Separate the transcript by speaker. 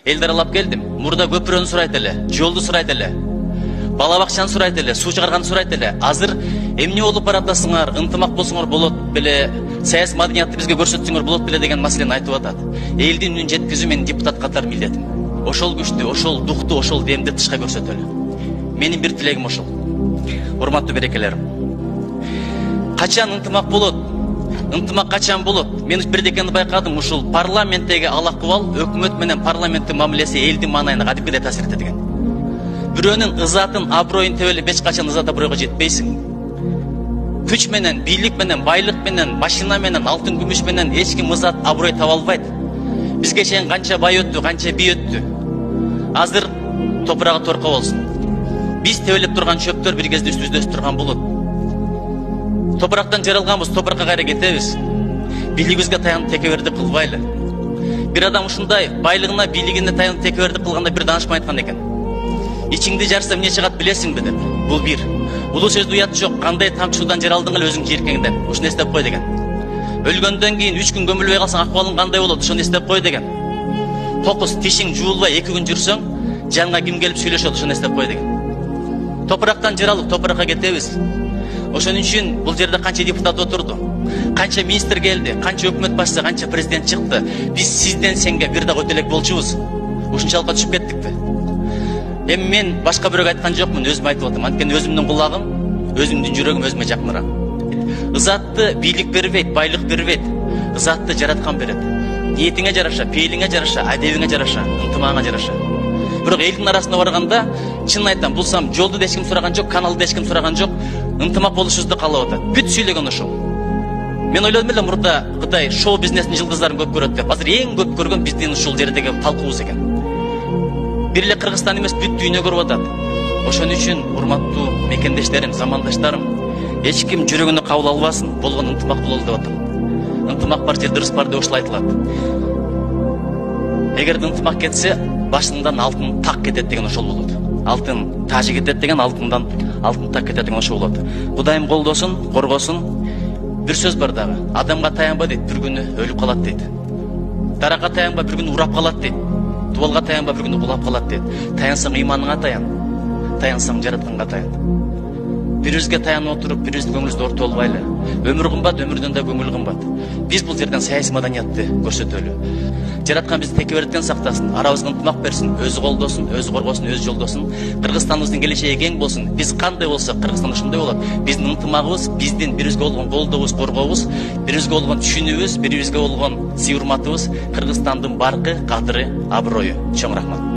Speaker 1: Элди аралап келдим. Мурда көпүрөнү сурайт эле, жолду сурайт эле. Бала бакчаны сурайт эле, суу чыгарганды сурайт эле. Азыр эмне болуп баратасыңар, ынтымак болсоңор болот беле, саясий маданиятты бизге көрсөтсөңөр болот беле деген маселени айтып атат. Элдин үнүн жеткизүү менин депутат катары милдетим. Ошол күчтү, ошол дукту, ошол демди тышка көрсөтөлү. Менин бир тилегим ошол. Урматтуу берекелерим. Качан ынтымак болот? Ынтымак качан болот? Мен бирдекени байкадым, ушул парламенттеги алакыбал өкмөт менен парламенттин мамилеси элдин маанайына кадимгидей таасир этет экен. Бирөөнүн ызатын, аброюн тебелеп эч качан ызат абройго жетпейсиң. Күч менен, бийлик менен, байлык менен, машина менен, алтын күмүш менен эч ким ызат аброй таба албайт. Бизге чейин канча бай өттү, канча бий өттү. Азыр топурагы торко болсун. Биз тебелеп турган чөптөр бир кезде үстүбүздө өсүп турган болот. Топурактан жаралганбыз, топуракка кайра кетебиз. Бийлигибизге таянып текебердик кылбайлы. Бир адам ушундай байлыгына, бийлигине таянып текебердик кылганда бир даанышман айткан экен. Ичиңди жарса эмне чыгат билесиңби деп. Бул бир. Улуу сөздө уят жок. Кандай тамчы судан жаралдың эле өзүң жийиркең деп. Ушуну эстеп кой деген. Өлгөндөн кийин 3 күн көмүлбөй калсаң акыбалың кандай болот? Ушуну эстеп кой деген. Токус тишиң жуулбай 2 күн жүрсөң, жанга ким келип сүйлөшөт? Ушуну эстеп кой деген. Топурактан жаралып, топуракка кетебиз. Ошон үчүн бул жерде канча депутат отурду, канча министр келди, канча өкмөт башчысы, канча президент чыкты. Биз сизден сенге бир дагы өтөлөк болчубуз. Ушунчалыкка түшүп кеттикпи? Эми мен башка бирөөгө айткан жокмун, өзүм айтып атам. Анткени өзүмдүн кулагым, өзүмдүн жүрөгүм өзүмө жакыныраак. Ызатты бийлик бербейт, байлык бербейт. Ызатты жараткан берет. Ниетиңе жараша, пейлиңе жараша, адебиңе жараша, ынтымагыңа жараша. Бирок элдин арасына барганда, чын айтам, булсам жолду да эч ким сураган жок, каналды эч ким сураган жок, ынтымак болушубузду каалап атат. Бүт сүйлөгөн ошол. Мен ойлодум эле мурда Кытай шоу бизнестин жылдыздарын көп көрөт деп. Азыр эң көп көргөн биздин ушул жердеги талкуубуз экен. Бир эле Кыргызстан эмес, бүт дүйнө көрүп атат. Ошон үчүн урматтуу мекендештерим, замандаштарым, эч ким жүрөгүнө кабыл албасын, болгон ынтымак бололу деп атам. Ынтымак бар жерде ырыс бар деп ошол айтылат. Эгерде ынтымак кетсе, башыңдан алтын так кетет деген ошол болот. Алтын тажы кетет деген алтындан алтын так кетет деген ошол болот. Кудайым колдосун, коргосун. Бир сөз бар дагы. Адамга таянба дейт, бир күнү өлүп калат дейт. Даракка таянба, бир күнү урап калат дейт. Дубалга таянба, бир күнү кулап калат дейт. Таянсаң ыйманыңа таян. Таянсаң жаратканга таян. Бирибизге таянып отуруп, бирибиздин көңүлүбүздү ортолбайлы. Өмүр кымбат, өмүрдөн да көңүл кымбат. Биз бул жерден саясий маданиятты көрсөтөлү. Жараткан бизди текеберден сактасын, арабызга ынтымак берсин, өзү колдосун, өзү коргосун, өзү жолдосун. Кыргызстаныбыздын келечеги кең болсун. Биз кандай болсок, Кыргызстан ошондой болот. Биздин ынтымагыбыз, биздин бирибизге болгон колдообуз, коргообуз, бирибизге болгон түшүнүүбүз, бирибизге болгон сый урматыбыз Кыргызстандын баркы, кадыры, аброю. Чоң рахмат.